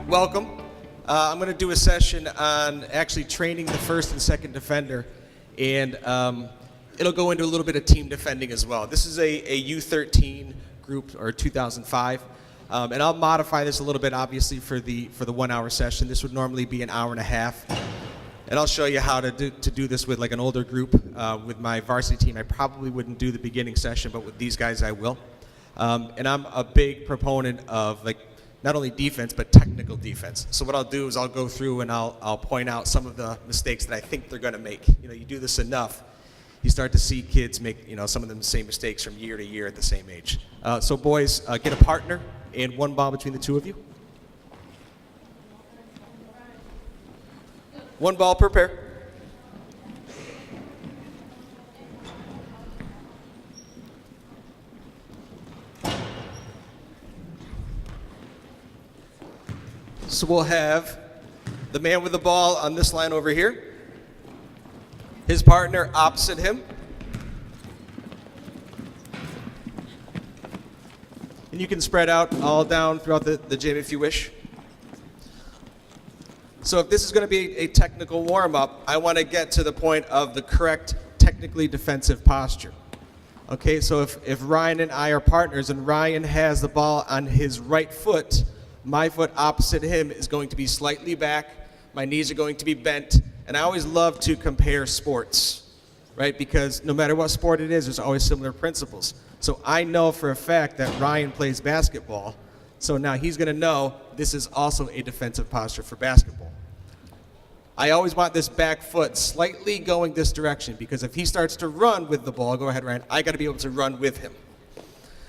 welcome. I'm going to do a session on actually training the first and second defender, and it'll go into a little bit of team defending as well. This is a U13 group, or 2005, and I'll modify this a little bit, obviously, for the 1 hour session. This would normally be an hour and a half, and I'll show you how to do this with like an older group. With my varsity team, I probably wouldn't do the beginning session, but with these guys, I will. And I'm a big proponent of like not only defense, but technical defense. So what I'll do is I'll go through and I'll point out some of the mistakes that I think they're going to make. You know, you do this enough, you start to see kids make, you know, some of them the same mistakes from year to year at the same age. So boys, get a partner and one ball between the two of you. One ball per pair. So we'll have the man with the ball on this line over here, his partner opposite him, and you can spread out all down throughout the gym if you wish. So if this is going to be a technical warm-up, I want to get to the point of the correct technically defensive posture. Okay, so if Ryan and I are partners and Ryan has the ball on his right foot, my foot opposite him is going to be slightly back, my knees are going to be bent, and I always love to compare sports, right? Because no matter what sport it is, there's always similar principles. So I know for a fact that Ryan plays basketball, so now he's going to know this is also a defensive posture for basketball. I always want this back foot slightly going this direction, because if he starts to run with the ball, go ahead, Ryan, I got to be able to run with him.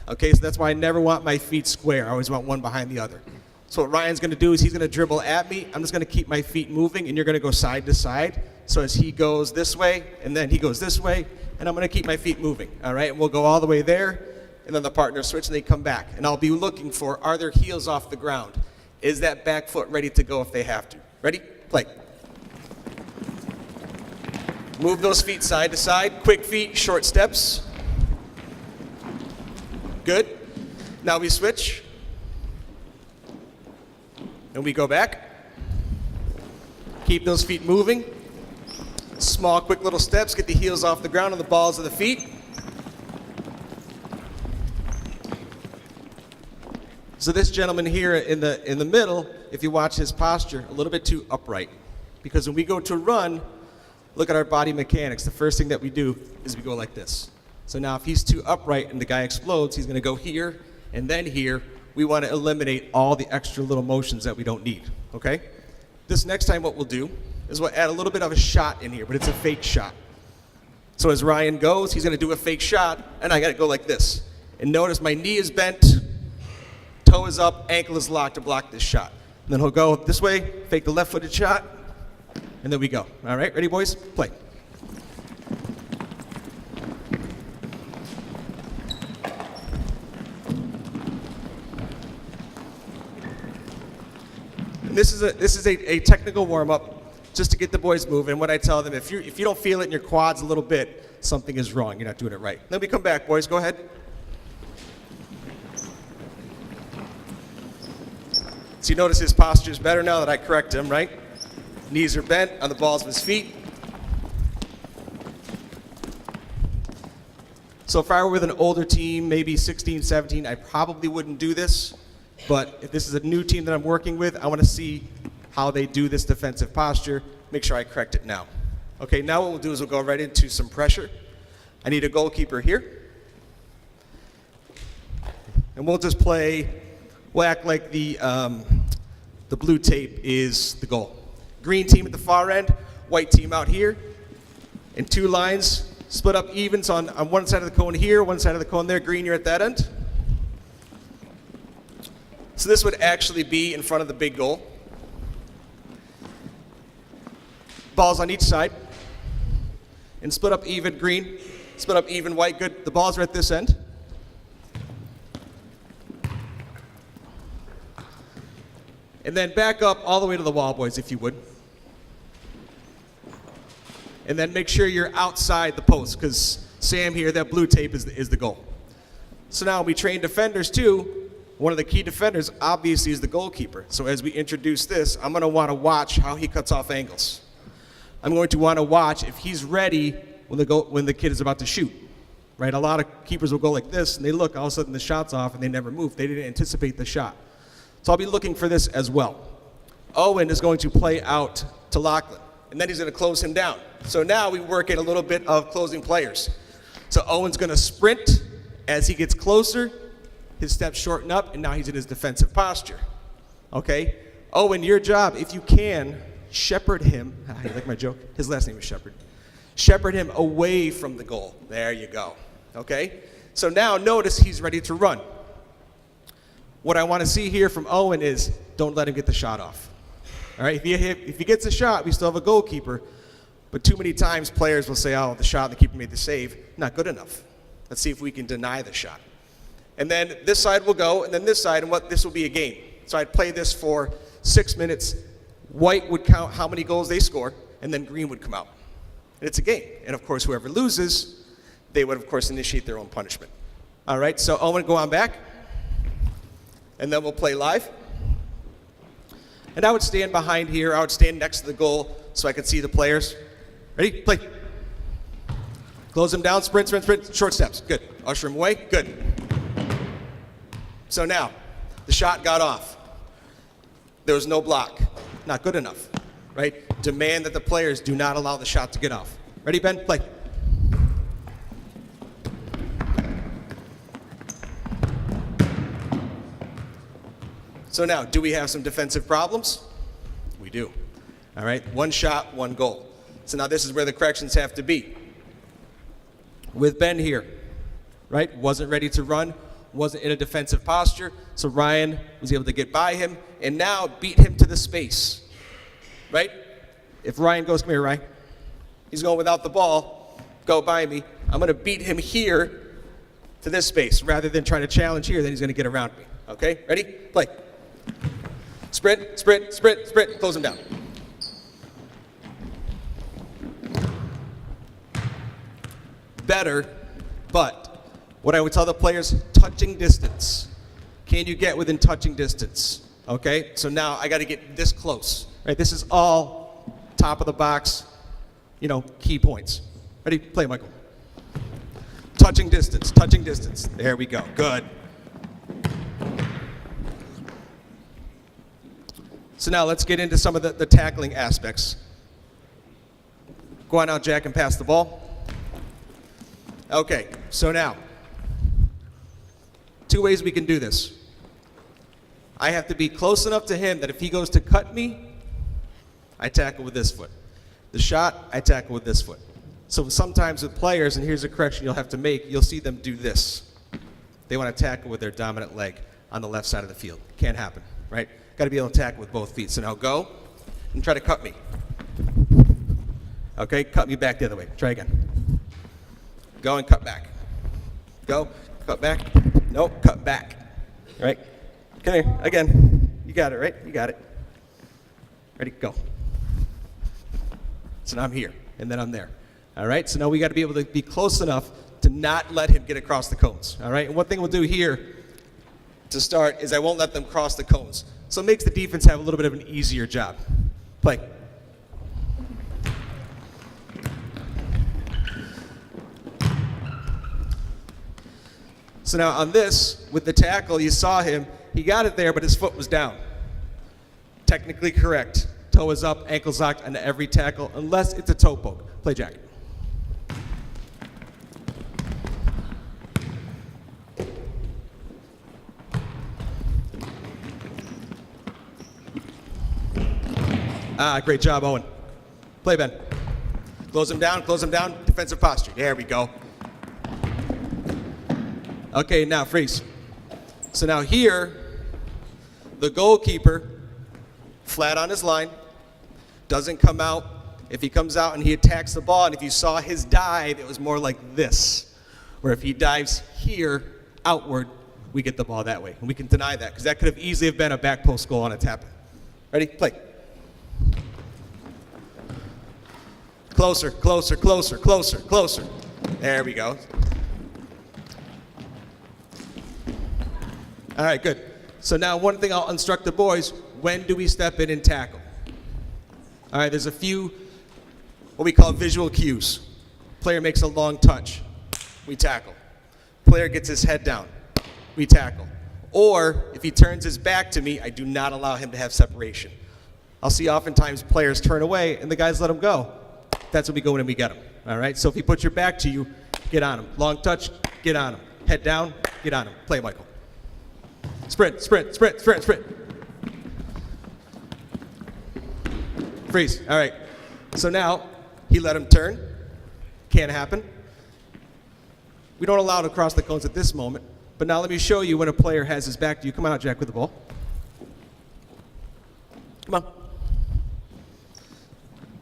Okay, so that's why I never want my feet square. I always want one behind the other. So what Ryan's going to do is he's going to dribble at me. I'm just going to keep my feet moving, and you're going to go side to side. So as he goes this way, and then he goes this way, and I'm going to keep my feet moving. All right, and we'll go all the way there, and then the partner switch, and they come back. And I'll be looking for, are their heels off the ground? Is that back foot ready to go if they have to? Ready? Play. Move those feet side to side. Quick feet, short steps. Good. Now we switch. And we go back. Keep those feet moving. Small, quick little steps. Get the heels off the ground and the balls of the feet. So this gentleman here in the middle, if you watch his posture, a little bit too upright. Because when we go to run, look at our body mechanics. The first thing that we do is we go like this. So now if he's too upright and the guy explodes, he's going to go here and then here. We want to eliminate all the extra little motions that we don't need, okay? This next time what we'll do is we'll add a little bit of a shot in here, but it's a fake shot. So as Ryan goes, he's going to do a fake shot, and I got to go like this. And notice my knee is bent, toe is up, ankle is locked to block this shot. And then he'll go this way, fake the left-footed shot, and then we go. All right, ready, boys? Play. This is a technical warm-up just to get the boys moving. What I tell them, if you don't feel it in your quads a little bit, something is wrong. You're not doing it right. Then we come back, boys. Go ahead. So you notice his posture is better now that I correct him, right? Knees are bent on the balls of his feet. So if I were with an older team, maybe 16, 17, I probably wouldn't do this. But if this is a new team that I'm working with, I want to see how they do this defensive posture, make sure I correct it now. Okay, now what we'll do is we'll go right into some pressure. I need a goalkeeper here. And we'll just we'll act like the blue tape is the goal. Green team at the far end, white team out here. In two lines, split up even, so on one side of the cone here, one side of the cone there, green, you're at that end. So this would actually be in front of the big goal. Balls on each side. And split up even green, split up even white, good. The balls are at this end. And then back up all the way to the wall, boys, if you would. And then make sure you're outside the post, because Sam here, that blue tape is the goal. So now we train defenders too. One of the key defenders obviously is the goalkeeper. So as we introduce this, I'm going to want to watch how he cuts off angles. I'm going to want to watch if he's ready when the kid is about to shoot. Right? A lot of keepers will go like this, and they look, all of a sudden the shot's off, and they never move. They didn't anticipate the shot. So I'll be looking for this as well. Owen is going to play out to Lachlan, and then he's going to close him down. So now we work in a little bit of closing players. So Owen's going to sprint. As he gets closer, his steps shorten up, and now he's in his defensive posture. Okay? Owen, your job, if you can, shepherd him. You like my joke? His last name is Shepherd. Shepherd him away from the goal. There you go. Okay? So now notice he's ready to run. What I want to see here from Owen is don't let him get the shot off. All right? If he gets a shot, we still have a goalkeeper. But too many times players will say, oh, the shot, the keeper made the save. Not good enough. Let's see if we can deny the shot. And then this side will go, and then this side, and this will be a game. So I'd play this for 6 minutes. White would count how many goals they score, and then green would come out. And it's a game. And of course, whoever loses, they would, of course, initiate their own punishment. All right, so Owen, go on back. And then we'll play live. And I would stand behind here. I would stand next to the goal so I could see the players. Ready? Play. Close him down, sprint, sprint, sprint, short steps. Good. Usher him away. Good. So now, the shot got off. There was no block. Not good enough, right? Demand that the players do not allow the shot to get off. Ready, Ben? Play. So now, do we have some defensive problems? We do. All right, one shot, one goal. So now this is where the corrections have to be. With Ben here, right? Wasn't ready to run, wasn't in a defensive posture, so Ryan was able to get by him and now beat him to the space, right? If Ryan goes, come here, Ryan. He's going without the ball, go by me. I'm going to beat him here to this space rather than trying to challenge here, then he's going to get around me. Okay, ready? Play. Sprint, sprint, sprint, sprint, close him down. Better, but what I would tell the players, touching distance. Can you get within touching distance? Okay, so now I got to get this close. Right, this is all top of the box, key points. Ready? Play, Michael. Touching distance, touching distance. There we go, good. So now let's get into some of the tackling aspects. Go on out, Jack, and pass the ball. Okay, so now, 2 ways we can do this. I have to be close enough to him that if he goes to cut me, I tackle with this foot. The shot, I tackle with this foot. So sometimes with players, and here's a correction you'll have to make, you'll see them do this. They want to tackle with their dominant leg on the left side of the field. Can't happen, right? Got to be able to tackle with both feet. So now go and try to cut me. Okay, cut me back the other way. Try again. Go and cut back. Go, cut back. Nope, cut back. Right? Come here, again. You got it, right? You got it. Ready, go. So now I'm here, and then I'm there. All right, so now we got to be able to be close enough to not let him get across the cones. All right, and one thing we'll do here to start is I won't let them cross the cones. So it makes the defense have a little bit of an easier job. Play. So now on this, with the tackle, you saw him, he got it there, but his foot was down. Technically correct. Toe is up, ankle's locked on every tackle, unless it's a toe poke. Play, Jack. Great job, Owen. Play, Ben. Close him down, defensive posture. There we go. Okay, now freeze. So now here, the goalkeeper, flat on his line, doesn't come out. If he comes out and he attacks the ball, and if you saw his dive, it was more like this, where if he dives here, outward, we get the ball that way. And we can deny that, because that could have easily have been a back post goal on a tap. Ready? Play. Closer, closer, closer, closer, closer. There we go. All right, good. So now one thing I'll instruct the boys, when do we step in and tackle? All right, there's a few what we call visual cues. Player makes a long touch, we tackle. Player gets his head down, we tackle. Or if he turns his back to me, I do not allow him to have separation. I'll see oftentimes players turn away and the guys let him go. That's when we go in and we get him. All right, so if he puts your back to you, get on him. Long touch, get on him. Head down, get on him. Play, Michael. Sprint, sprint, sprint, sprint, sprint. Freeze. All right. So now he let him turn. Can't happen. We don't allow it across the cones at this moment. But now let me show you when a player has his back to you. Come on out, Jack, with the ball. Come on.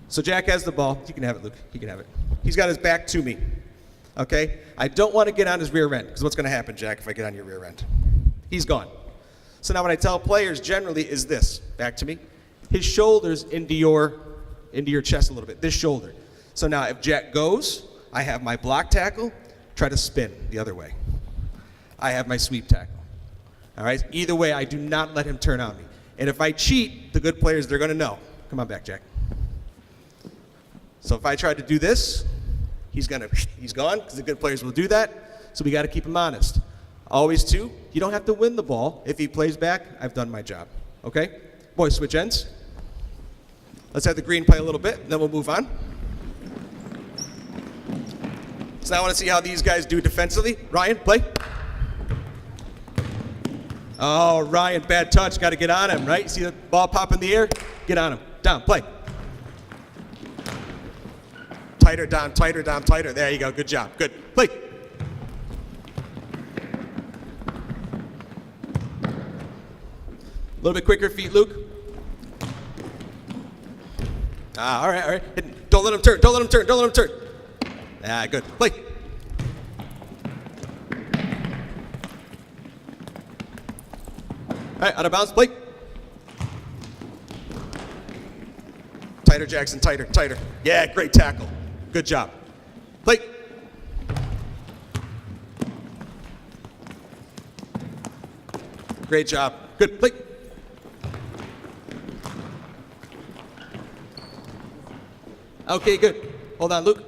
So Jack has the ball. You can have it, Luke. You can have it. He's got his back to me. Okay? I don't want to get on his rear end, because what's going to happen, Jack, if I get on your rear end? He's gone. So now what I tell players generally is this. Back to me. His shoulders into your chest a little bit. This shoulder. So now if Jack goes, I have my block tackle. Try to spin the other way. I have my sweep tackle. All right? Either way, I do not let him turn on me. And if I cheat, the good players, they're going to know. Come on back, Jack. So if I try to do this, he's gone, because the good players will do that. So we got to keep him honest. Always too, you don't have to win the ball. If he plays back, I've done my job. Okay? Boys, switch ends. Let's have the green play a little bit, and then we'll move on. So now I want to see how these guys do defensively. Ryan, play. Oh, Ryan, bad touch. Got to get on him, right? See the ball pop in the air? Get on him. Down, play. Tighter, down, tighter, down, tighter. There you go. Good job. Good. Play. A little bit quicker feet, Luke. All right, all right. Don't let him turn. Don't let him turn. Don't let him turn. Good. Play. All right, out of bounds. Play. Tighter, Jackson. Tighter, tighter. Yeah, great tackle. Good job. Play. Great job. Good. Play. Okay, good. Hold on, Luke.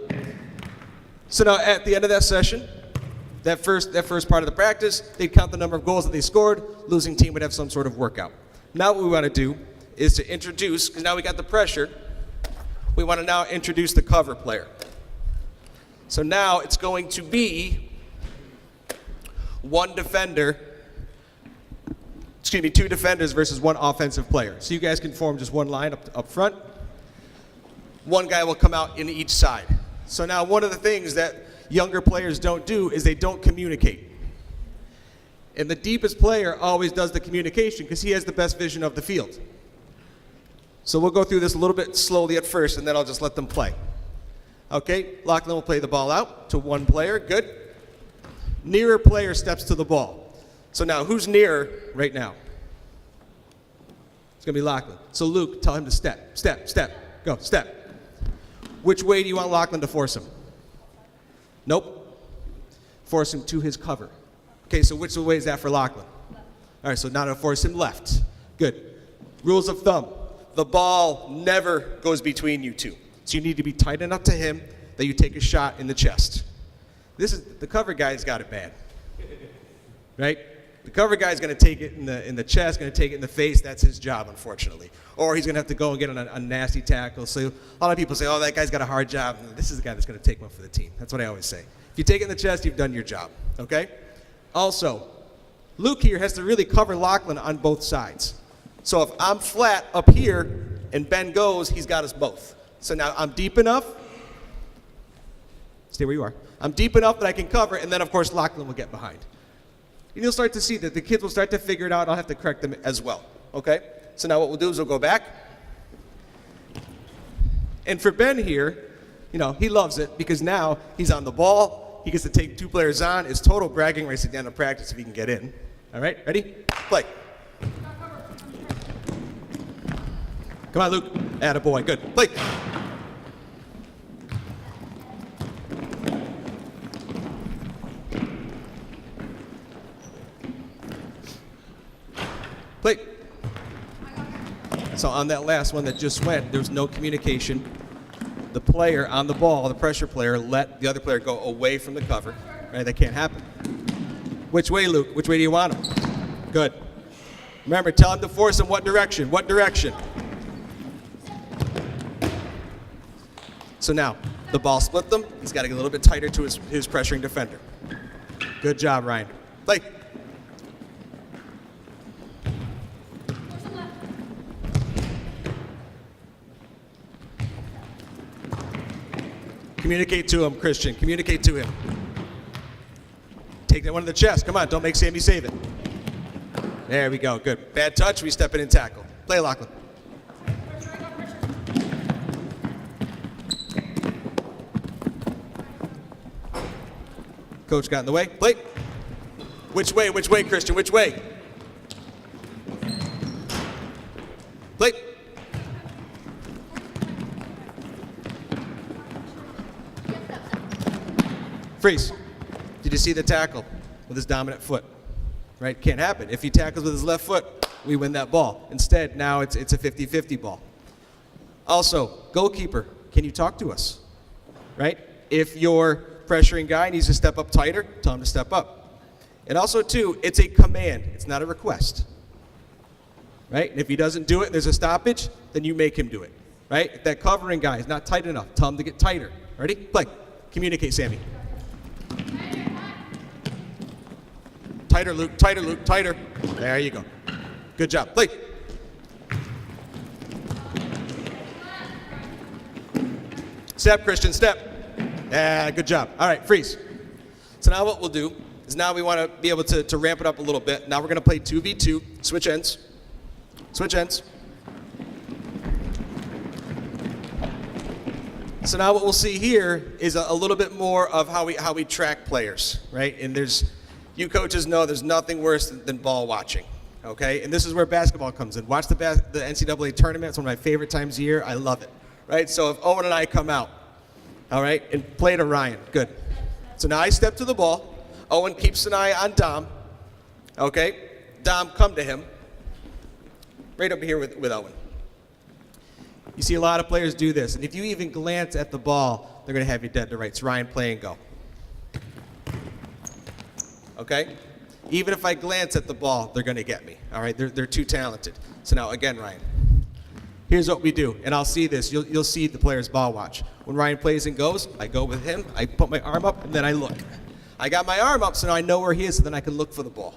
So now at the end of that session, that first part of the practice, they'd count the number of goals that they scored. Losing team would have some sort of workout. Now what we want to do is to introduce, because now we got the pressure, we want to now introduce the cover player. So now it's going to be two defenders versus one offensive player. So you guys can form just one line up front. One guy will come out in each side. So now one of the things that younger players don't do is they don't communicate. And the deepest player always does the communication because he has the best vision of the field. So we'll go through this a little bit slowly at first, and then I'll just let them play. Okay, Lachlan will play the ball out to one player. Good. Nearer player steps to the ball. So now who's nearer right now? It's going to be Lachlan. So Luke, tell him to step, step, step. Go, step. Which way do you want Lachlan to force him? Nope. Force him to his cover. Okay, so which way is that for Lachlan? All right, so now to force him left. Good. Rules of thumb. The ball never goes between you two. So you need to be tight enough to him that you take a shot in the chest. The cover guy's got it bad. Right? The cover guy's going to take it in the chest, going to take it in the face. That's his job, unfortunately. Or he's going to have to go and get on a nasty tackle. So a lot of people say, oh, that guy's got a hard job. This is the guy that's going to take one for the team. That's what I always say. If you take it in the chest, you've done your job. Okay? Also, Luke here has to really cover Lachlan on both sides. So if I'm flat up here and Ben goes, he's got us both. So now I'm deep enough. Stay where you are. I'm deep enough that I can cover, and then, of course, Lachlan will get behind. And you'll start to see that the kids will start to figure it out. I'll have to correct them as well. Okay? So now what we'll do is we'll go back. And for Ben here, he loves it because now he's on the ball. He gets to take two players on. It's total bragging rights at the end of practice if he can get in. All right? Ready? Play. Come on, Luke. Attaboy. Good. Play. So on that last one that just went, there was no communication. The player on the ball, the pressure player, let the other player go away from the cover. Right? That can't happen. Which way, Luke? Which way do you want him? Good. Remember, tell him to force him what direction? What direction? So now, the ball split them. He's got to get a little bit tighter to his pressuring defender. Good job, Ryan. Play. Communicate to him, Christian. Communicate to him. Take that one to the chest. Come on, don't make Sammy save it. There we go, good. Bad touch, we step in and tackle. Play, Lachlan. Coach got in the way. Play. Which way, Christian? Which way? Play. Freeze. Did you see the tackle with his dominant foot? Right? Can't happen. If he tackles with his left foot, we win that ball. Instead, now it's a 50-50 ball. Also, goalkeeper, can you talk to us? Right? If your pressuring guy needs to step up tighter, tell him to step up. And also, too, it's a command. It's not a request. Right? And if he doesn't do it, there's a stoppage, then you make him do it. Right? If that covering guy is not tight enough, tell him to get tighter. Ready? Play. Communicate, Sammy. Tighter, Luke, tighter, Luke, tighter. There you go. Good job. Play. Step, Christian, step. Yeah, good job. All right, freeze. So now what we'll do is now we want to be able to ramp it up a little bit. Now we're going to play 2v2, switch ends. Switch ends. So now what we'll see here is a little bit more of how we track players, right? And you coaches know there's nothing worse than ball watching, okay? And this is where basketball comes in. Watch the NCAA tournament. It's one of my favorite times of year. I love it, right? So if Owen and I come out, all right, and play to Ryan, good. So now I step to the ball. Owen keeps an eye on Dom, okay? Dom, come to him. Right up here with Owen. You see a lot of players do this, and if you even glance at the ball, they're going to have you dead to rights. Ryan, play and go. Okay? Even if I glance at the ball, they're going to get me. All right? They're too talented. So now, again, Ryan, here's what we do, and I'll see this. You'll see the player's ball watch. When Ryan plays and goes, I go with him, I put my arm up, and then I look. I got my arm up, so now I know where he is, so then I can look for the ball.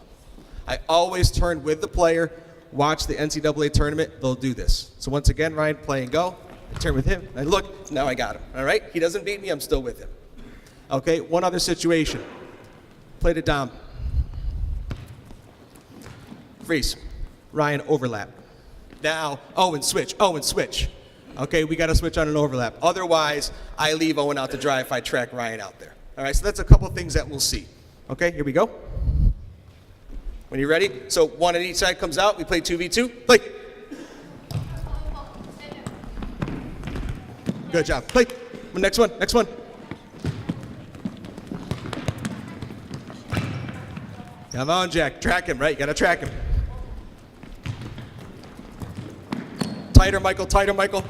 I always turn with the player. Watch the NCAA tournament, they'll do this. So once again, Ryan, play and go. I turn with him, I look, now I got him, all right? He doesn't beat me, I'm still with him. Okay, one other situation. Play to Dom. Freeze. Ryan, overlap. Now, Owen, switch. Okay, we gotta switch on an overlap. Otherwise, I leave Owen out to dry if I track Ryan out there. All right, so that's a couple things that we'll see. Okay, here we go. When you're ready, so one on each side comes out, we play 2v2, play. Good job, play. Next one. Come on, Jack, track him, right? You gotta track him. Tighter, Michael.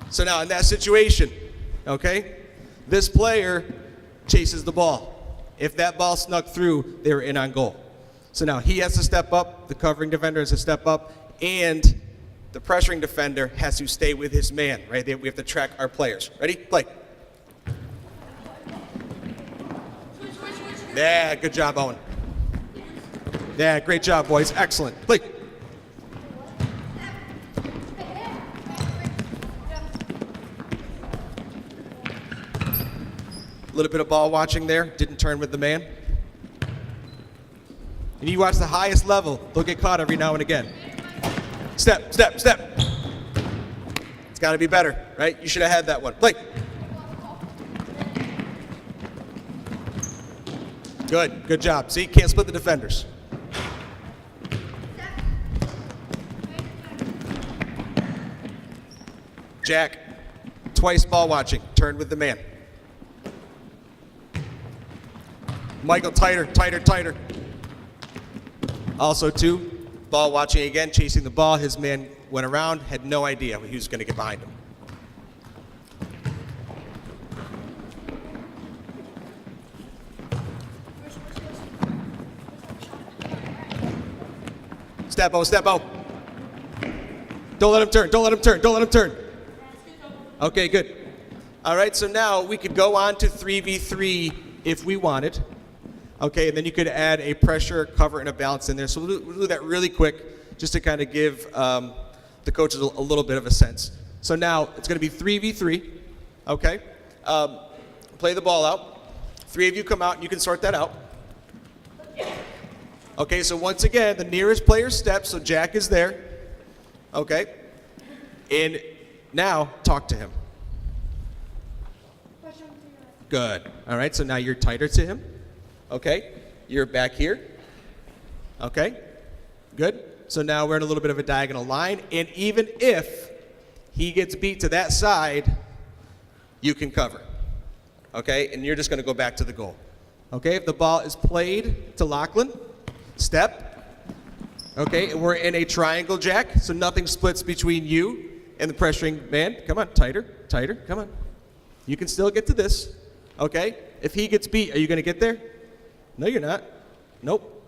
So now in that situation, okay, this player chases the ball. If that ball snuck through, they were in on goal. So now he has to step up, the covering defender has to step up, and the pressuring defender has to stay with his man, right? We have to track our players. Ready? Play. Yeah, good job, Owen. Yeah, great job, boys. Excellent. Play. A little bit of ball watching there, didn't turn with the man. And you watch the highest level, they'll get caught every now and again. Step. It's got to be better, right? You should have had that one. Play. Good job. See, can't split the defenders. Jack, twice ball watching, turned with the man. Michael, tighter. Also two, Ball watching again, chasing the ball. His man went around, had no idea he was going to get behind him. Step O, step O. Don't let him turn, don't let him turn, don't let him turn. Okay, good. All right, so now we could go on to 3v3 if we wanted. Okay, and then you could add a pressure, cover, and a balance in there. So we'll do that really quick just to kind of give the coaches a little bit of a sense. So now it's going to be 3v3, okay? Play the ball out. 3 of you come out and you can sort that out. Okay, so once again, the nearest player steps, so Jack is there. Okay, and now talk to him. Good. All right, so now you're tighter to him. Okay, you're back here. Okay, good. So now we're in a little bit of a diagonal line, and even if he gets beat to that side, you can cover. Okay, and you're just going to go back to the goal. Okay, if the ball is played to Lachlan, step. Okay, and we're in a triangle, Jack, so nothing splits between you and the pressuring man. Come on, tighter, tighter, come on. You can still get to this. Okay, if he gets beat, are you going to get there? No, you're not. Nope.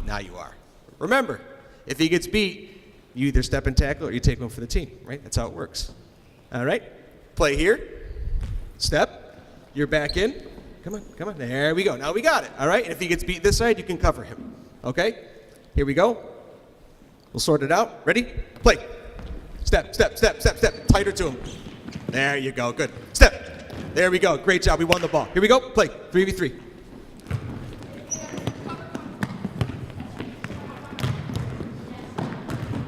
Now you are. Remember, if he gets beat, you either step and tackle or you take one for the team, right? That's how it works. All right, play here. Step. You're back in. Come on, come on. There we go. Now we got it. All right, and if he gets beat this side, you can cover him. Okay, here we go. We'll sort it out. Ready? Play. Step, step, step, step, step. Tighter to him. There you go. Good. Step. There we go. Great job. We won the ball. Here we go. Play. 3v3.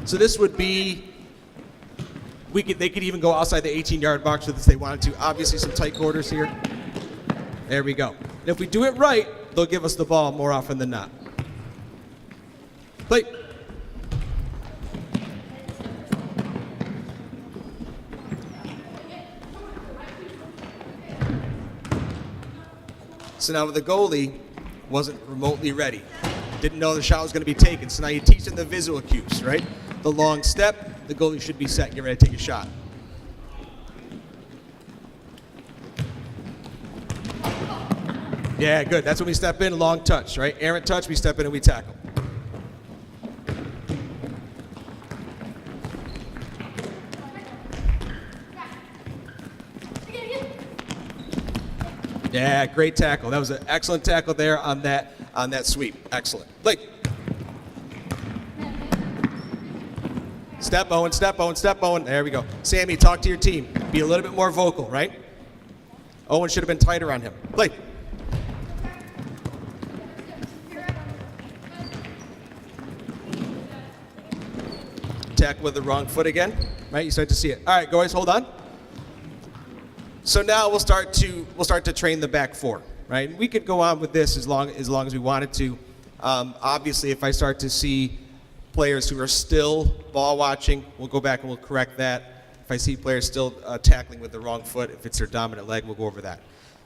So this would be, they could even go outside the 18-yard box if they wanted to. Obviously some tight quarters here. There we go. And if we do it right, they'll give us the ball more often than not. Play. So now the goalie wasn't remotely ready. Didn't know the shot was going to be taken. So now you teach them the visual cues, right? The long step, the goalie should be set and get ready to take a shot. Yeah, good. That's when we step in, long touch, right? Errant touch, we step in and we tackle. Yeah, great tackle. That was an excellent tackle there on that sweep. Excellent. Blake. Step Owen, step Owen, step Owen. There we go. Sammy, talk to your team. Be a little bit more vocal, right? Owen should have been tighter on him. Blake. Tackle with the wrong foot again. Right, you start to see it. All right, guys, hold on. So now we'll start to train the back four, right? We could go on with this as long as we wanted to. Obviously, if I start to see players who are still ball watching, we'll go back and we'll correct that. If I see players still tackling with the wrong foot, if it's their dominant leg, we'll go over that.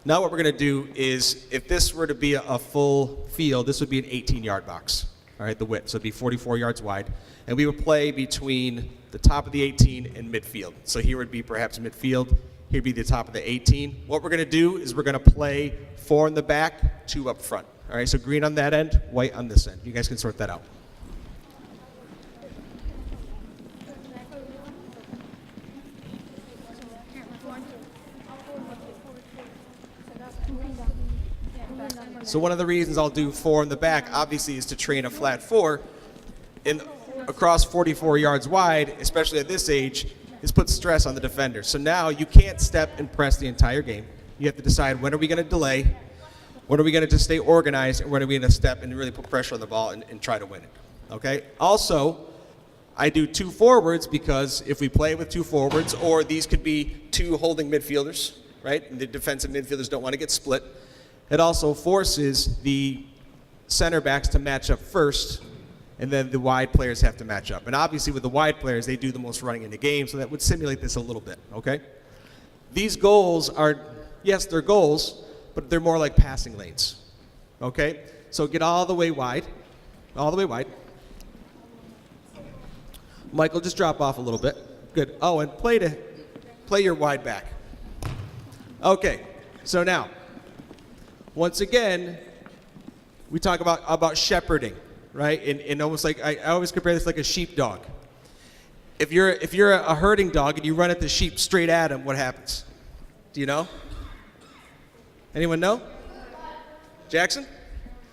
Now what we're going to do is, if this were to be a full field, this would be an 18-yard box, all right, the width. So it'd be 44 yards wide. And we would play between the top of the 18 and midfield. So here would be perhaps midfield. Here'd be the top of the 18. What we're going to do is we're going to play 4 in the back, 2 up front. All right, so green on that end, white on this end. You guys can sort that out. So one of the reasons I'll do 4 in the back, obviously, is to train a flat 4 across 44 yards wide, especially at this age, is put stress on the defender. So now you can't step and press the entire game. You have to decide, when are we going to delay, when are we going to just stay organized, and when are we going to step and really put pressure on the ball and try to win it. Okay? Also, I do 2 forwards because if we play with 2 forwards, or these could be 2 holding midfielders, right? And the defensive midfielders don't want to get split. It also forces the center backs to match up first, and then the wide players have to match up. And obviously with the wide players, they do the most running in the game, so that would simulate this a little bit, okay? These goals are, yes, they're goals, but they're more like passing lanes, okay? So get all the way wide, Michael, just drop off a little bit. Good. Oh, and play your wide back. Okay, so now, once again, we talk about shepherding, right? And almost like, I always compare this like a sheepdog. If you're a herding dog and you run at the sheep straight at him, what happens? Do you know? Anyone know? Jackson?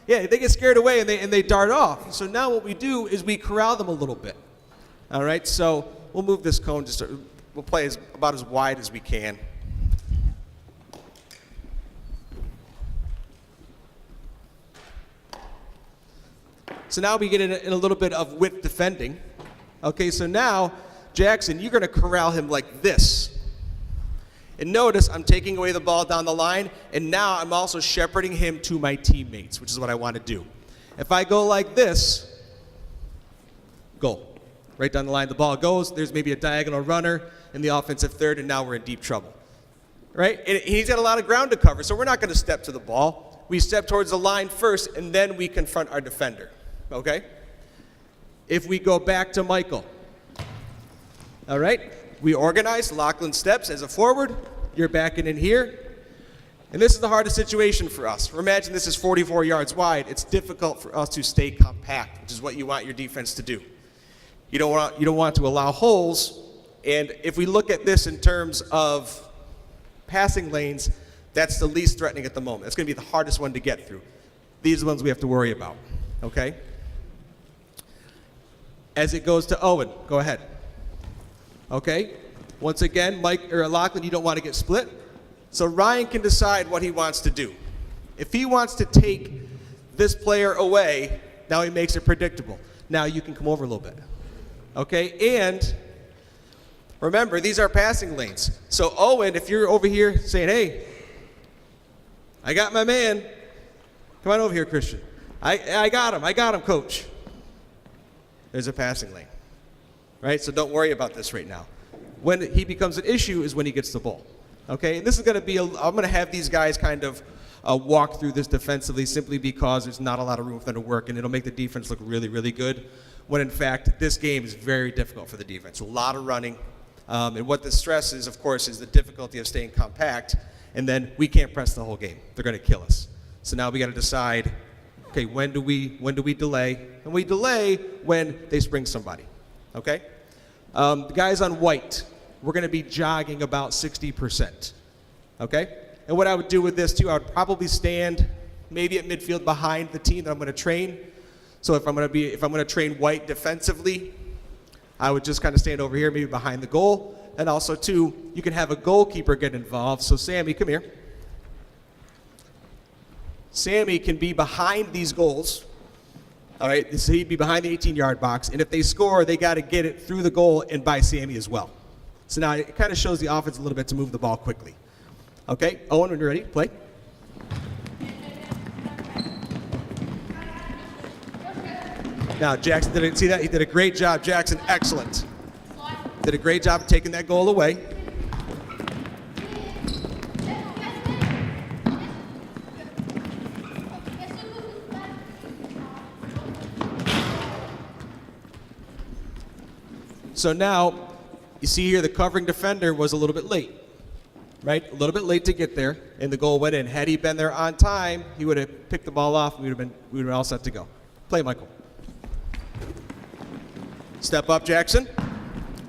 Yeah, they get scared away and they dart off. So now what we do is we corral them a little bit. All right, so we'll move this cone, we'll play about as wide as we can. So now we get in a little bit of width defending. Okay, so now, Jackson, you're going to corral him like this. And notice I'm taking away the ball down the line, and now I'm also shepherding him to my teammates, which is what I want to do. If I go like this, goal. Right down the line, the ball goes. There's maybe a diagonal runner in the offensive third, and now we're in deep trouble. Right? And he's got a lot of ground to cover, so we're not going to step to the ball. We step towards the line first, and then we confront our defender. Okay? If we go back to Michael, all right? We organize. Lachlan steps as a forward. You're backing in here. And this is the hardest situation for us. Imagine this is 44 yards wide. It's difficult for us to stay compact, which is what you want your defense to do. You don't want to allow holes. And if we look at this in terms of passing lanes, that's the least threatening at the moment. It's going to be the hardest one to get through. These are the ones we have to worry about. Okay? As it goes to Owen, go ahead. Okay? Once again, Lachlan, you don't want to get split. So Ryan can decide what he wants to do. If he wants to take this player away, now he makes it predictable. Now you can come over a little bit. Okay? And remember, these are passing lanes. So Owen, if you're over here saying, hey, I got my man. Come on over here, Christian. I got him, coach. There's a passing lane. Right? So don't worry about this right now. When he becomes an issue is when he gets the ball. Okay? And this is going to be, I'm going to have these guys kind of walk through this defensively simply because there's not a lot of room for them to work, and it'll make the defense look really, really good, when in fact this game is very difficult for the defense. A lot of running. And what the stress is, of course, is the difficulty of staying compact, and then we can't press the whole game. They're going to kill us. So now we got to decide, okay, when do we delay? And we delay when they spring somebody. Okay? The guys on white, we're going to be jogging about 60%. Okay? And what I would do with this too, I would probably stand maybe at midfield behind the team that I'm going to train. So if I'm going to train white defensively, I would just kind of stand over here, maybe behind the goal. And also too, you can have a goalkeeper get involved. So Sammy, come here. Sammy can be behind these goals. All right, so he'd be behind the 18-yard box, and if they score, they got to get it through the goal and by Sammy as well. So now it kind of shows the offense a little bit to move the ball quickly. Okay, Owen, when you're ready, play. Now, Jackson didn't see that. He did a great job. Jackson, excellent. Did a great job of taking that goal away. So now, you see here the covering defender was a little bit late, right? A little bit late to get there, and the goal went in. Had he been there on time, he would have picked the ball off, and we would have been all set to go. Play, Michael. Step up, Jackson.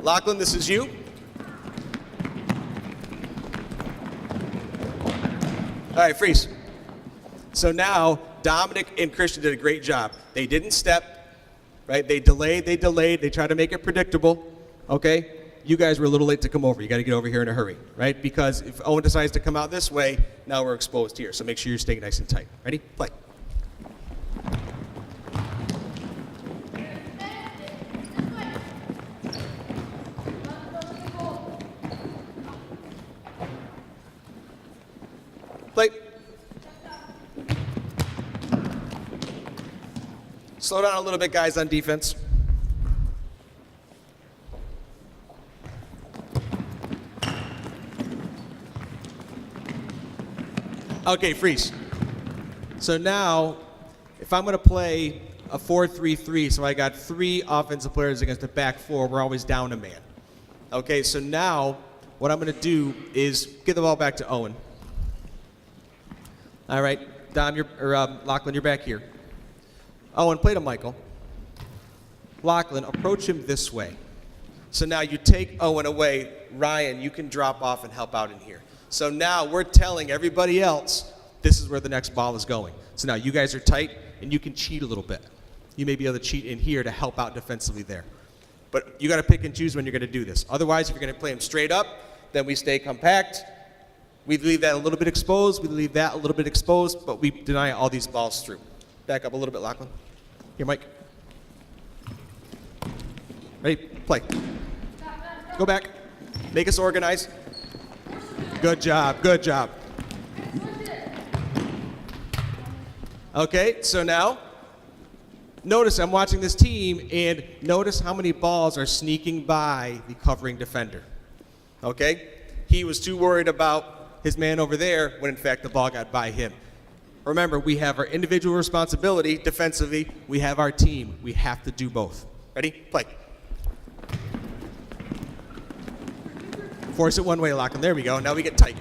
Lachlan, this is you. All right, freeze. So now, Dominic and Christian did a great job. They didn't step. Right? They delayed. They tried to make it predictable. Okay? You guys were a little late to come over. You got to get over here in a hurry, right? Because if Owen decides to come out this way, now we're exposed here. So make sure you're staying nice and tight. Ready? Play. Play. Slow down a little bit, guys, on defense. Okay, freeze. So now, if I'm going to play a 4-3-3, so I got 3 offensive players against a back 4. We're always down a man. Okay, so now what I'm going to do is give the ball back to Owen. All right, Dom, Lachlan, you're back here. Owen, play to Michael. Lachlan, approach him this way. So now you take Owen away. Ryan, you can drop off and help out in here. So now we're telling everybody else this is where the next ball is going. So now you guys are tight, and you can cheat a little bit. You may be able to cheat in here to help out defensively there. But you got to pick and choose when you're going to do this. Otherwise, if you're going to play them straight up, then we stay compact. We leave that a little bit exposed. We leave that a little bit exposed, but we deny all these balls through. Back up a little bit, Lachlan. Here, Mike. Ready? Play. Go back. Make us organize. Good job. Good job. Okay, so now, notice I'm watching this team, and notice how many balls are sneaking by the covering defender. Okay? He was too worried about his man over there when, in fact, the ball got by him. Remember, we have our individual responsibility defensively. We have our team. We have to do both. Ready? Play. Force it one way, Lachlan. There we go. Now we get tight.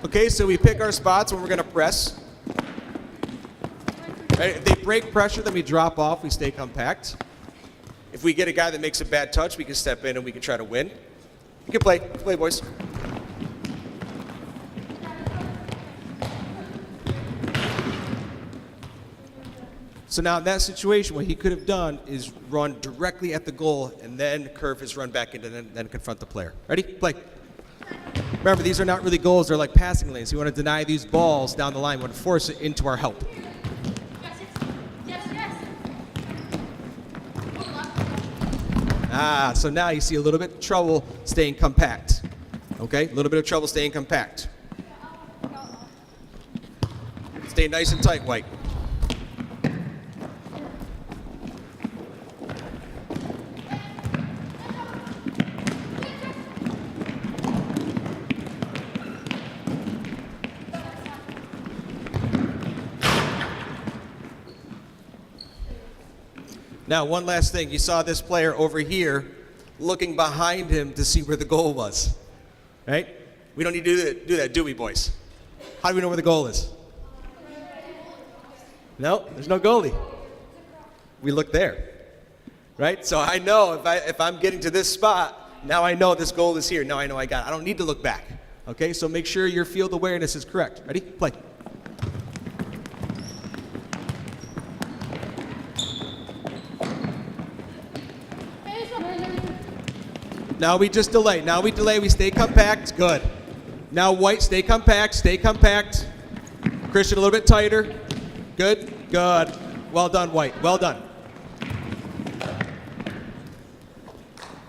Okay, so we pick our spots when we're going to press. Right, if they break pressure, then we drop off. We stay compact. If we get a guy that makes a bad touch, we can step in and we can try to win. You can play. Play, boys. So now in that situation, what he could have done is run directly at the goal and then curve his run back in and then confront the player. Ready? Play. Remember, these are not really goals. They're like passing lanes. We want to deny these balls down the line. We want to force it into our help. So now you see a little bit of trouble staying compact. Okay? A little bit of trouble staying compact. Stay nice and tight, White. Now, one last thing. You saw this player over here looking behind him to see where the goal was, right? We don't need to do that, do we, boys? How do we know where the goal is? No, there's no goalie. We look there, right? So I know if I'm getting to this spot, now I know this goal is here. Now I know I got it. I don't need to look back, okay? So make sure your field awareness is correct. Ready? Play. Now we just delay. Now we delay. We stay compact. Good. Now White, stay compact. Stay compact. Christian, a little bit tighter. Good. Good. Well done, White. Well done.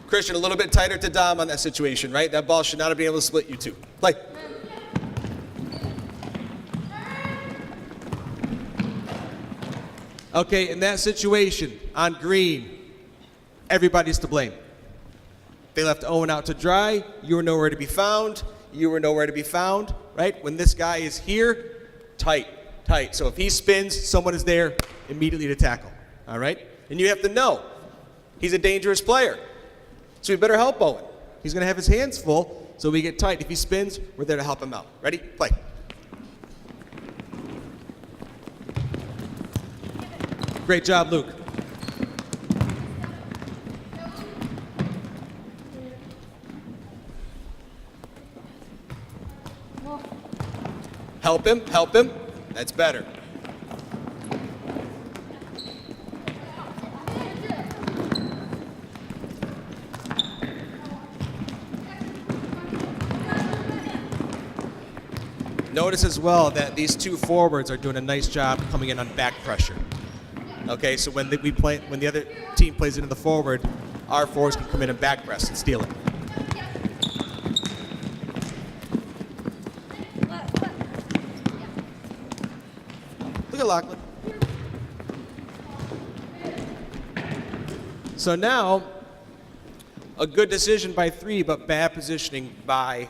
Christian, a little bit tighter to Dom on that situation, right? That ball should not have been able to split you two. Play. Okay, in that situation, on green, everybody's to blame. They left Owen out to dry. You were nowhere to be found. You were nowhere to be found, right? When this guy is here, tight, tight. So if he spins, someone is there immediately to tackle, all right? And you have to know, he's a dangerous player. So we better help Owen. He's going to have his hands full, so we get tight. If he spins, we're there to help him out. Ready? Play. Great job, Luke. Help him, help him. That's better. Notice as well that these two forwards are doing a nice job coming in on back pressure. Okay, so when the other team plays into the forward, our forwards can come in and back press and steal it. Look at Lachlan. So now, a good decision by 3, but bad positioning by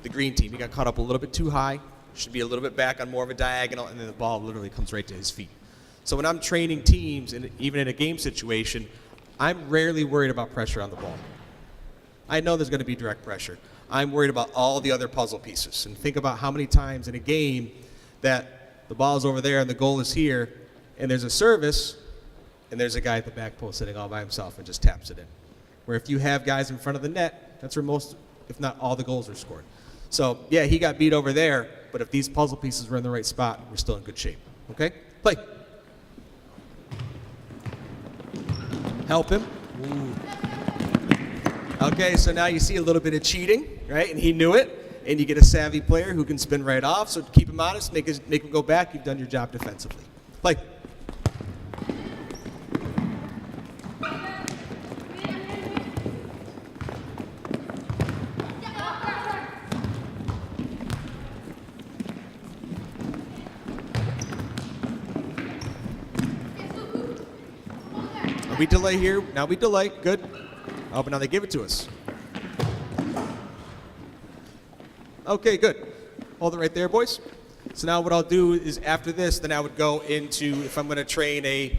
the green team. He got caught up a little bit too high. Should be a little bit back on more of a diagonal, and then the ball literally comes right to his feet. So when I'm training teams, and even in a game situation, I'm rarely worried about pressure on the ball. I know there's going to be direct pressure. I'm worried about all the other puzzle pieces. And think about how many times in a game that the ball's over there and the goal is here, and there's a service, and there's a guy at the back post sitting all by himself and just taps it in. Where if you have guys in front of the net, that's where most, if not all, the goals are scored. So, yeah, he got beat over there, but if these puzzle pieces were in the right spot, we're still in good shape. Okay? Play. Help him. Ooh. Okay, so now you see a little bit of cheating, right? And he knew it. And you get a savvy player who can spin right off. So keep him honest, make him go back. You've done your job defensively. Play. We delay here. Now we delay. Good. Oh, but now they give it to us. Okay, good. Hold it right there, boys. So now what I'll do is after this, then I would go into, if I'm going to train a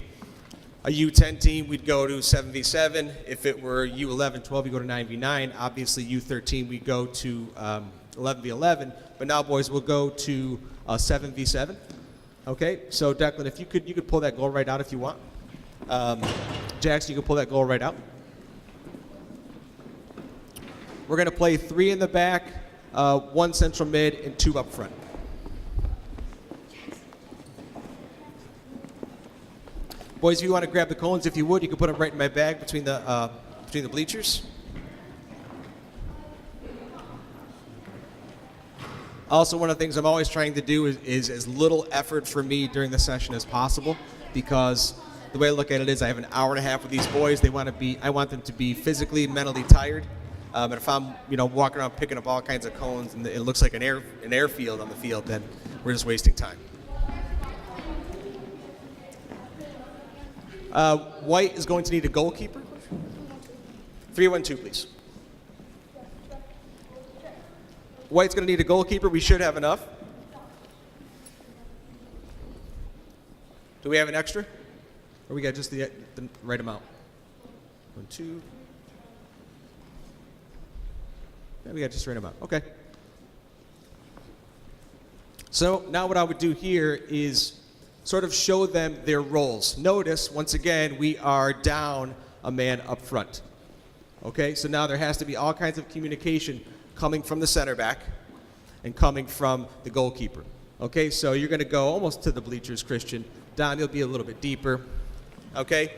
U10 team, we'd go to 7v7. If it were U11, 12, we go to 9v9. Obviously, U13, we go to 11v11. But now, boys, we'll go to 7v7. Okay, so Declan, if you could pull that goal right out if you want. Jackson, you can pull that goal right out. We're going to play 3 in the back, 1 central mid, and 2 up front. Boys, if you want to grab the cones, if you would, you can put them right in my bag between the bleachers. Also, one of the things I'm always trying to do is as little effort for me during the session as possible, because the way I look at it is I have an hour and a half with these boys. I want them to be physically and mentally tired. And if I'm, walking around picking up all kinds of cones and it looks like an airfield on the field, then we're just wasting time. White is going to need a goalkeeper. 3-1-2, please. White's going to need a goalkeeper. We should have enough. Do we have an extra? Or we got just the right amount? 1, 2. Yeah, we got just the right amount. Okay. So now what I would do here is sort of show them their roles. Notice, once again, we are down a man up front. Okay, so now there has to be all kinds of communication coming from the center back and coming from the goalkeeper. Okay, so you're going to go almost to the bleachers, Christian. Don, you'll be a little bit deeper. Okay,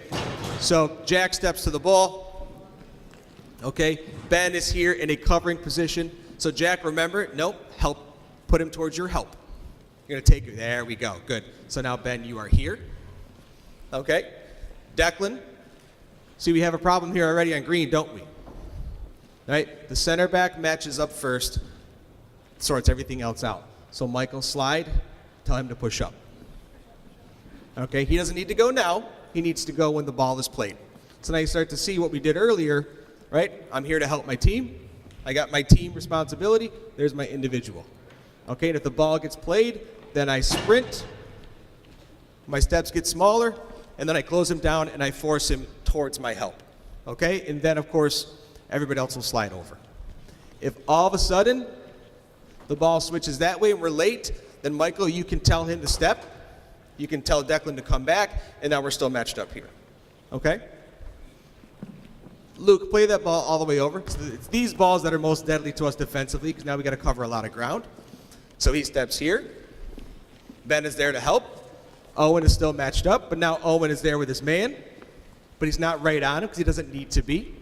so Jack steps to the ball. Okay, Ben is here in a covering position. So Jack, remember, nope, help, put him towards your help. You're going to take it. There we go. Good. So now, Ben, you are here. Okay. Declan. See, we have a problem here already on green, don't we? All right. The center back matches up first, sorts everything else out. So Michael, slide. Tell him to push up. Okay. He doesn't need to go now. He needs to go when the ball is played. So now you start to see what we did earlier, right? I'm here to help my team. I got my team responsibility. There's my individual. Okay, and if the ball gets played, then I sprint, my steps get smaller, and then I close him down and I force him towards my help. Okay, and then of course, everybody else will slide over. If all of a sudden, the ball switches that way and we're late, then Michael, you can tell him to step, you can tell Declan to come back, and now we're still matched up here. Okay? Luke, play that ball all the way over. It's these balls that are most deadly to us defensively, because now we got to cover a lot of ground. So he steps here. Ben is there to help. Owen is still matched up, but now Owen is there with his man, but he's not right on him because he doesn't need to be.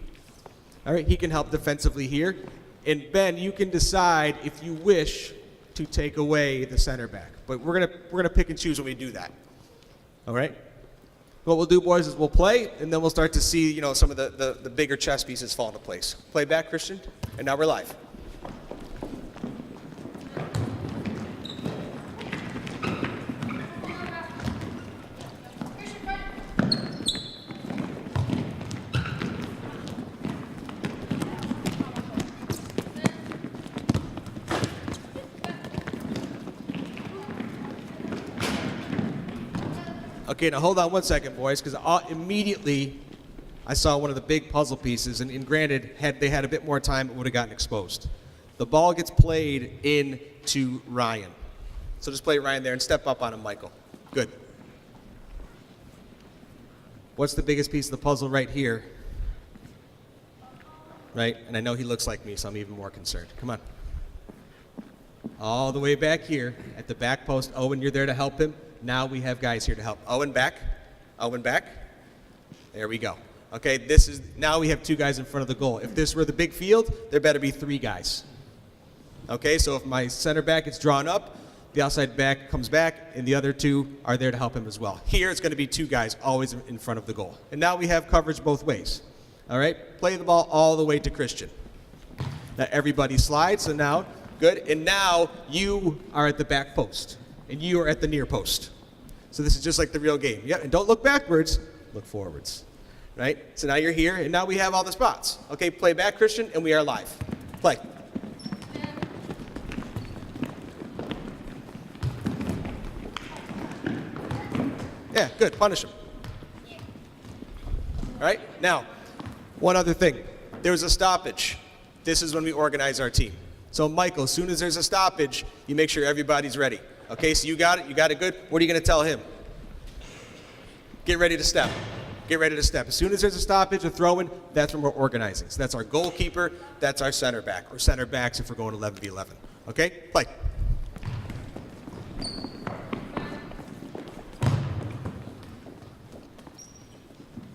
All right, he can help defensively here. And Ben, you can decide if you wish to take away the center back, but we're gonna pick and choose when we do that. All right. What we'll do, boys, is we'll play, and then we'll start to see, some of the bigger chess pieces fall into place. Play back, Christian, and now we're live. Okay, now hold on one second, boys, because immediately I saw one of the big puzzle pieces, and granted, had they had a bit more time, it would have gotten exposed. The ball gets played into Ryan. So just play Ryan there and step up on him, Michael. Good. What's the biggest piece of the puzzle right here? Right? And I know he looks like me, so I'm even more concerned. Come on. All the way back here at the back post. Owen, you're there to help him. Now we have guys here to help. Owen, back. Owen, back. There we go. Okay, now we have 2 guys in front of the goal. If this were the big field, there better be 3 guys. Okay, so if my center back is drawn up, the outside back comes back, and the other 2 are there to help him as well. Here it's going to be 2 guys always in front of the goal. And now we have coverage both ways. All right, play the ball all the way to Christian. Now everybody slides, so now, good. And now you are at the back post, and you are at the near post. So this is just like the real game. Yeah, and don't look backwards, look forwards. Right? So now you're here, and now we have all the spots. Okay, play back, Christian, and we are live. Play. Yeah, good, punish him. All right, now, one other thing. There was a stoppage. This is when we organize our team. So Michael, as soon as there's a stoppage, you make sure everybody's ready. Okay, so you got it good. What are you going to tell him? Get ready to step. Get ready to step. As soon as there's a stoppage, a throw-in, that's when we're organizing. So that's our goalkeeper, that's our center back, or center backs if we're going 11v11. Okay, play.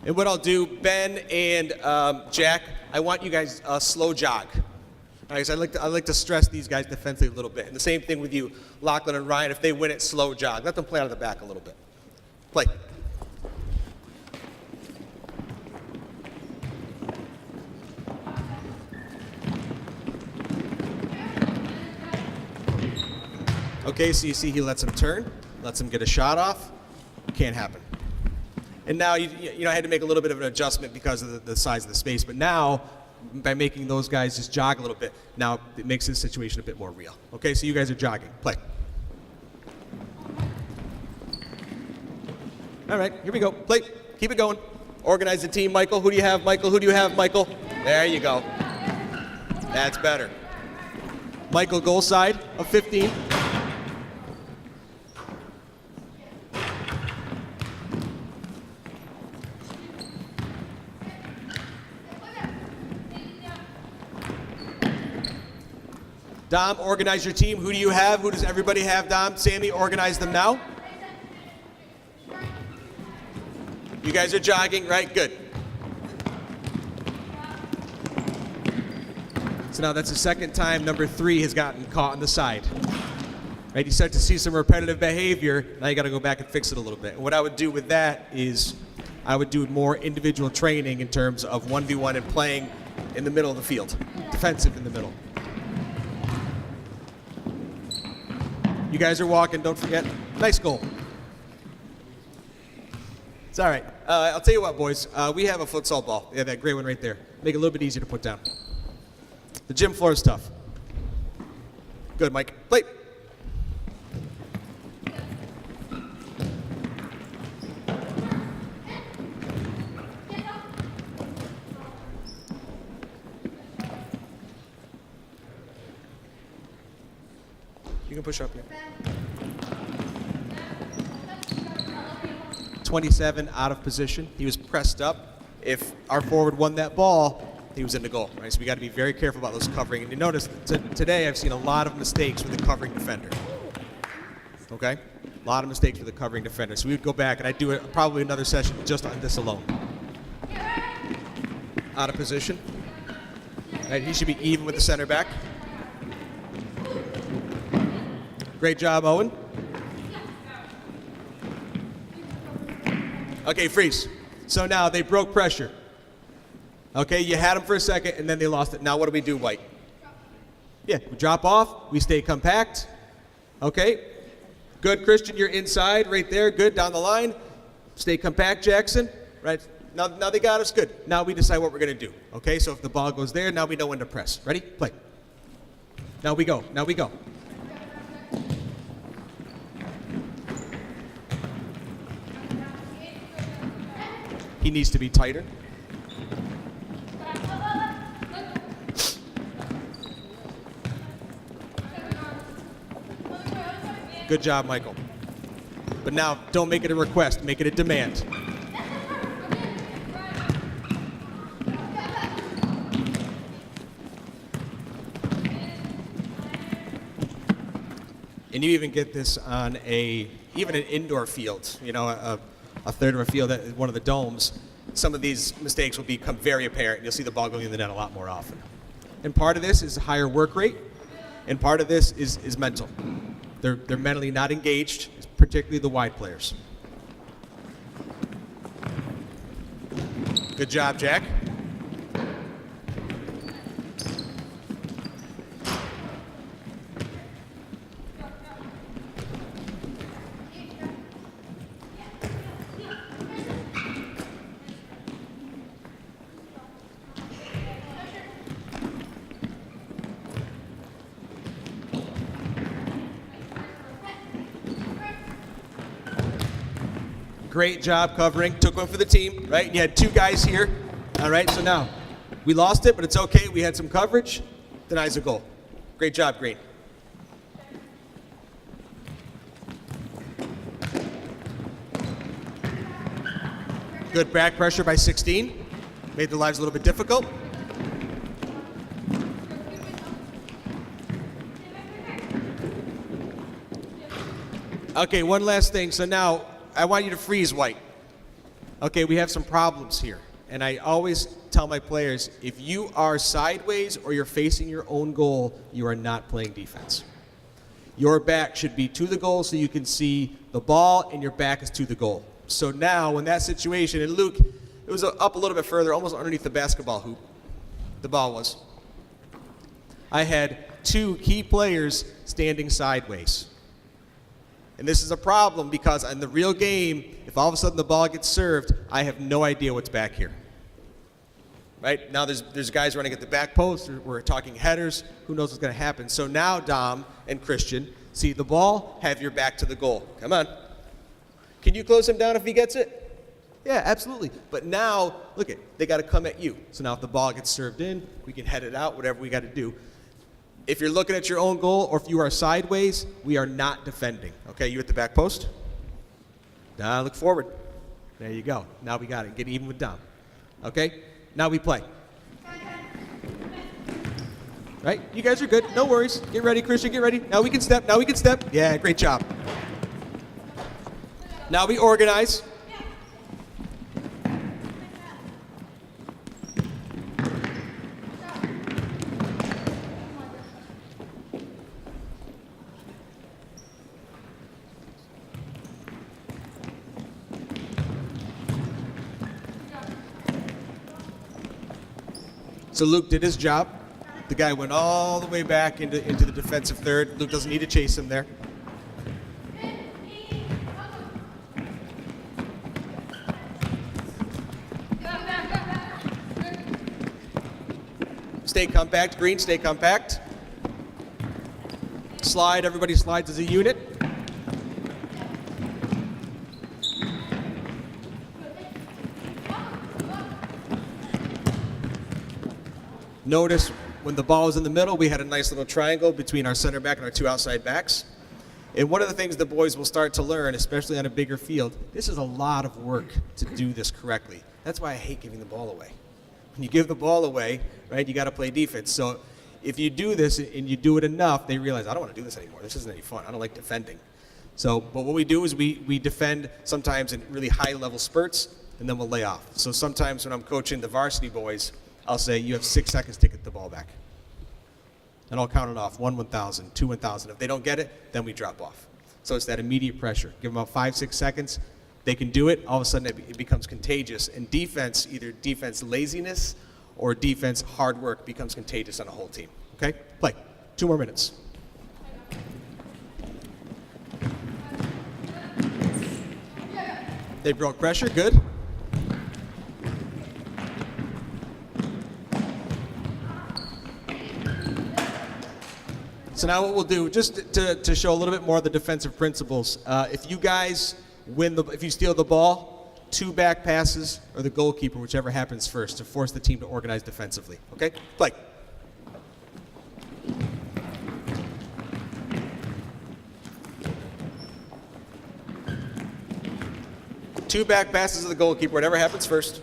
And what I'll do, Ben and Jack, I want you guys slow jog. All right, so I like to stress these guys defensively a little bit. And the same thing with you, Lachlan and Ryan. If they win it, slow jog. Let them play out of the back a little bit. Play. Okay, so you see he lets him turn, lets him get a shot off. Can't happen. And now, I had to make a little bit of an adjustment because of the size of the space. But now, by making those guys just jog a little bit, now it makes this situation a bit more real. Okay, so you guys are jogging. Play. All right, here we go. Play. Keep it going. Organize the team, Michael. Who do you have, Michael? Who do you have, Michael? There you go. That's better. Michael, goal side of 15. Dom, organize your team. Who do you have? Who does everybody have, Dom? Sammy, organize them now. You guys are jogging, right? Good. So now that's the second time number 3 has gotten caught on the side. Right? You start to see some repetitive behavior. Now you got to go back and fix it a little bit. And what I would do with that is I would do more individual training in terms of 1v1 and playing in the middle of the field. Defensive in the middle. You guys are walking, don't forget. Nice goal. It's all right. I'll tell you what, boys. We have a futsal ball. Yeah, that gray one right there. Make it a little bit easier to put down. The gym floor is tough. Good, Mike. Play. You can push up here. 27 out of position. He was pressed up. If our forward won that ball, he was in the goal. Right? So we got to be very careful about those covering. And you notice today I've seen a lot of mistakes with the covering defender. Okay? A lot of mistakes with the covering defender. So we would go back and I'd do probably another session just on this alone. Out of position. Right? He should be even with the center back. Great job, Owen. Okay, freeze. So now they broke pressure. Okay, you had them for a second, and then they lost it. Now what do we do, White? Yeah, we drop off. We stay compact. Okay, good, Christian. You're inside right there. Good, down the line. Stay compact, Jackson. Right, now they got us. Good. Now we decide what we're going to do. Okay, so if the ball goes there, now we know when to press. Ready? Play. Now we go. Now we go. He needs to be tighter. Good job, Michael. But now, don't make it a request, make it a demand. And you even get this on even an indoor field, you know, a third of a field at one of the domes. Some of these mistakes will become very apparent. You'll see the ball going in the net a lot more often. And part of this is a higher work rate, and part of this is mental. They're mentally not engaged, particularly the wide players. Good job, Jack. Great job covering. Took one for the team, right? You had two guys here. All right, so now we lost it, but it's okay. We had some coverage. Denies a goal. Great job, Green. Good back pressure by 16. Made their lives a little bit difficult. Okay, one last thing. So now I want you to freeze, White. Okay, we have some problems here. And I always tell my players, if you are sideways or you're facing your own goal, you are not playing defense. Your back should be to the goal so you can see the ball, and your back is to the goal. So now, in that situation, and Luke, it was up a little bit further, almost underneath the basketball hoop. The ball was. I had two key players standing sideways. And this is a problem because in the real game, if all of a sudden the ball gets served, I have no idea what's back here. Right? Now there's guys running at the back post. We're talking headers. Who knows what's going to happen? So now Dom and Christian see the ball, have your back to the goal. Come on. Can you close him down if he gets it? Yeah, absolutely. But now, look they got to come at you. So now if the ball gets served in, we can head it out, whatever we got to do. If you're looking at your own goal or if you are sideways, we are not defending. Okay, you at the back post? Now look forward. There you go. Now we got it. Get even with Dom. Okay, now we play. Right, you guys are good. No worries. Get ready, Christian, get ready. Now we can step. Now we can step. Yeah, great job. Now we organize. So Luke did his job. The guy went all the way back into the defensive third. Luke doesn't need to chase him there. Stay compact, Green, stay compact. Slide, everybody slides as a unit. Notice when the ball was in the middle, we had a nice little triangle between our center back and our two outside backs. And one of the things the boys will start to learn, especially on a bigger field, this is a lot of work to do this correctly. That's why I hate giving the ball away. When you give the ball away, right, you got to play defense. So if you do this and you do it enough, they realize, I don't want to do this anymore. This isn't any fun. I don't like defending. So, but what we do is we defend sometimes in really high-level spurts, and then we'll lay off. So sometimes when I'm coaching the varsity boys, I'll say, you have 6 seconds to get the ball back. And I'll count it off, 1 1,000, 2 1,000. If they don't get it, then we drop off. So it's that immediate pressure. Give them about 5, 6 seconds, they can do it, all of a sudden it becomes contagious. And defense, either defense laziness or defense hard work becomes contagious on a whole team. Okay? Play. 2 more minutes. They broke pressure. Good. So now what we'll do, just to show a little bit more of the defensive principles, if you guys if you steal the ball, 2 back passes or the goalkeeper, whichever happens first, to force the team to organize defensively. Okay? Play. Two back passes to the goalkeeper, whatever happens first.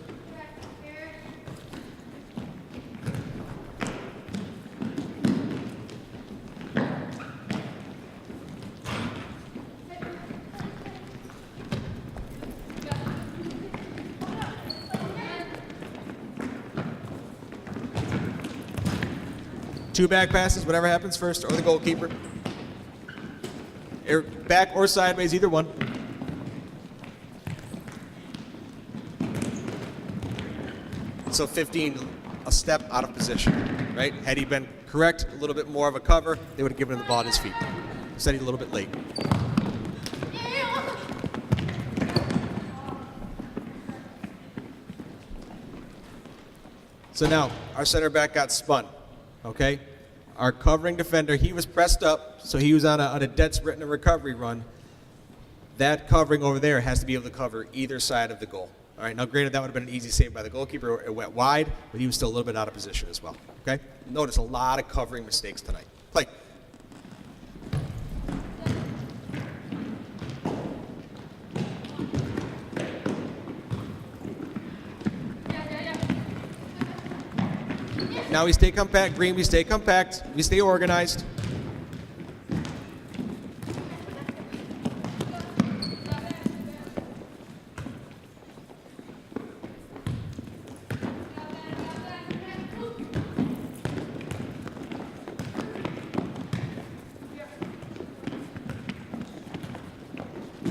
Two back passes, whatever happens first, or the goalkeeper. Back or sideways, either one. So 15, a step out of position, right? Had he been correct, a little bit more of a cover, they would have given him the ball at his feet. Instead, he's a little bit late. So now, our center back got spun, okay? Our covering defender, he was pressed up, so he was on a dead sprint and a recovery run. That covering over there has to be able to cover either side of the goal. All right, now granted that would have been an easy save by the goalkeeper. It went wide, but he was still a little bit out of position as well, okay? Notice a lot of covering mistakes tonight. Play. Now we stay compact, Green, we stay compact, we stay organized.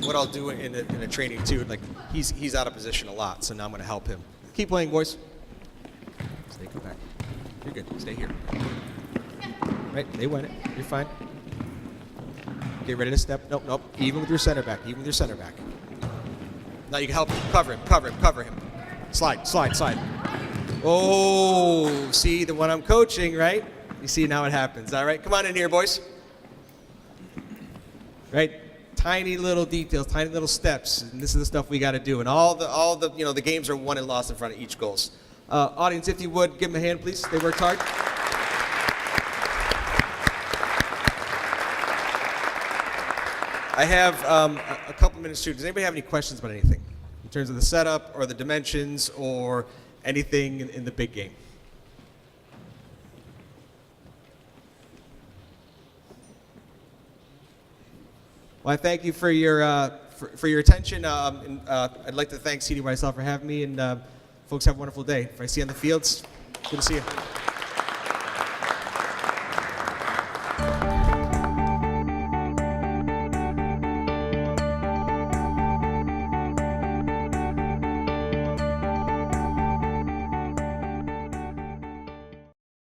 What I'll do in a training too, like he's out of position a lot, so now I'm going to help him. Keep playing, boys. Stay compact. You're good. Stay here. Right, they win it. You're fine. Get ready to step. Nope, nope. Even with your center back. Even with your center back. Now you can help him. Cover him. Cover him. Cover him. Slide. Slide. Slide. Oh, see the one I'm coaching, right? You see now it happens. All right, come on in here, boys. Right. Tiny little details, tiny little steps, and this is the stuff we got to do. And all the the games are won and lost in front of each goals. Audience, if you would, give them a hand, please. They worked hard. I have a couple minutes too. Does anybody have any questions about anything in terms of the setup or the dimensions or anything in the big game? Well, I thank you for your attention. I'd like to thank CDYSL for having me, and folks have a wonderful day. If I see you on the fields, good to see you.